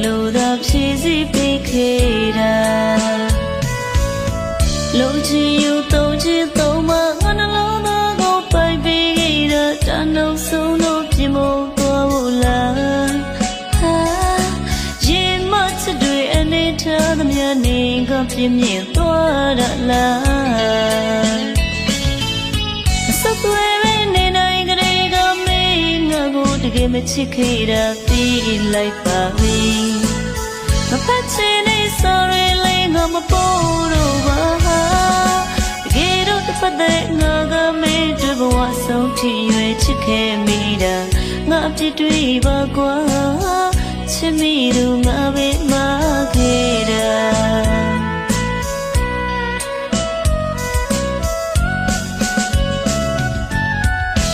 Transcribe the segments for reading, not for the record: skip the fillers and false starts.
လိုသာဖြည့်စည်းပေးခဲ့တာလုံးချင်ယူသုံးချင်သုံးမငါနှလုံးသားကိုပိုက်ပေးခဲ့တာတန်လုံးဆုံးတော့ပြင်မသွားဘူးလားရင်မချစ်တွေအနေထားသမျှနေကပြင်းပြင်းသွားတာလားစကွယ်ပဲနေနိုင်ကြတဲ့ကမင်းငါကိုတကယ်မချစ်ခဲ့တာသိလိုက်ပါပြီမဖတ်ချင်တဲ့ sorry လေးငါမပေါ်တော့ပါတကယ်တော့တစ်ဖက်တဲ့ငါကမင်းတွေ့ဘဝဆုံးထိရွယ်ချစ်ခဲ့မိတာငါအပြစ်တွေပါကွာချစ်မိသူငါပဲမှားခဲ့တာ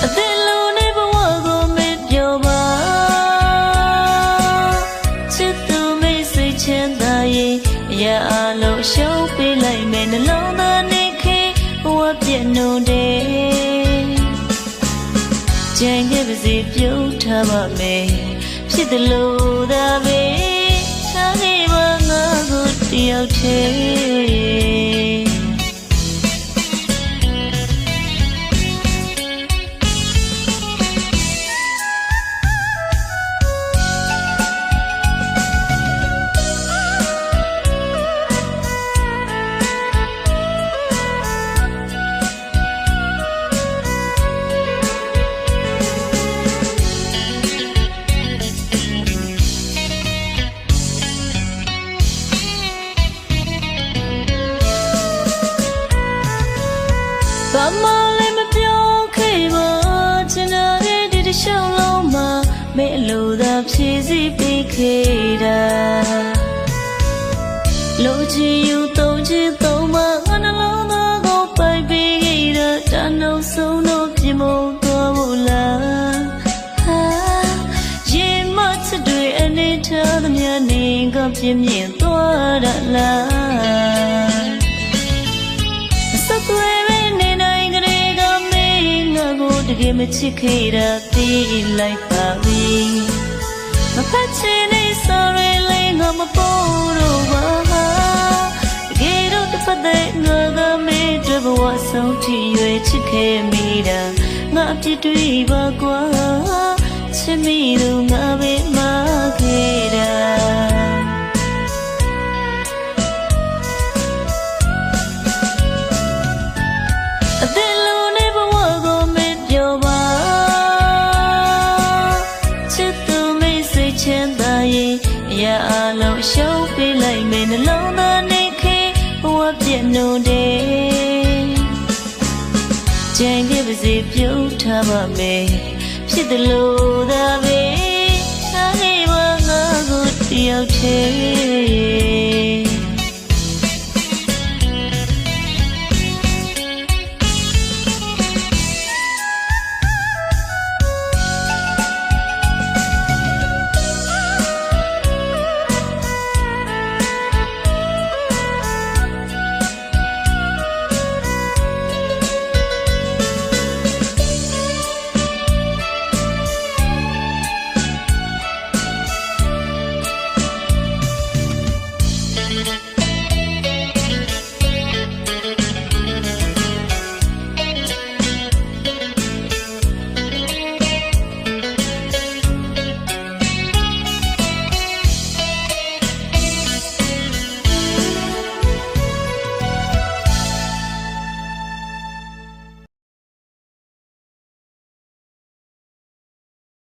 အသက်လုံးနဲ့ဘဝကိုမပြောပါချစ်သူမိတ်ဆွေချမ်းသာရင်အရာအလုံးရှုံးပေးလိုက်မယ်နှလုံးသားနေခင်ဘဝပြည့်နှုံတယ်ကြံခဲ့ပါစေပြုံးထားပါမယ်ဖြစ်တယ်လို့သာပဲထားခဲ့ပါငါကိုတယောက်တည်းဘာမှလည်းမပြောခဲ့ပါချင်တာရဲ့ဒီတစ်လျှောက်လုံးမှာမင်းလိုသာဖြည့်စည်းပေးခဲ့တာလိုချင်ယူသုံးချင်သုံးမငါနှလုံးသားကိုပိုက်ပေးခဲ့တာတန်လုံးဆုံးတော့ပြင်မသွားဘူးလားရင်မချစ်တွေအနေထားသမျှနေကပြင်းပြင်းသွားတာလားစကွယ်တကယ်မချစ်ခဲ့တာသိလိုက်ပါပြီမဖတ်ချင်တဲ့ sorry လေးငါမပေါ်တော့ပါတကယ်တော့တစ်ဖက်တဲ့ငါကမင်းတွေ့ဘဝဆုံးထိရွယ်ချစ်ခဲ့မိတာငါအပြစ်တွေပါကွာချစ်မိသူငါပဲမှားခဲ့တာအရာအလုံးရှုံးပေးလိုက်မယ်နှလုံးသားနေခင်ဘဝပြည့်နှုံတယ်ကြံခဲ့ပါစေပြုံးထားပါမယ်ဖြစ်တယ်လို့သာပဲထားခဲ့ပါငါကိုတယောက်တည်း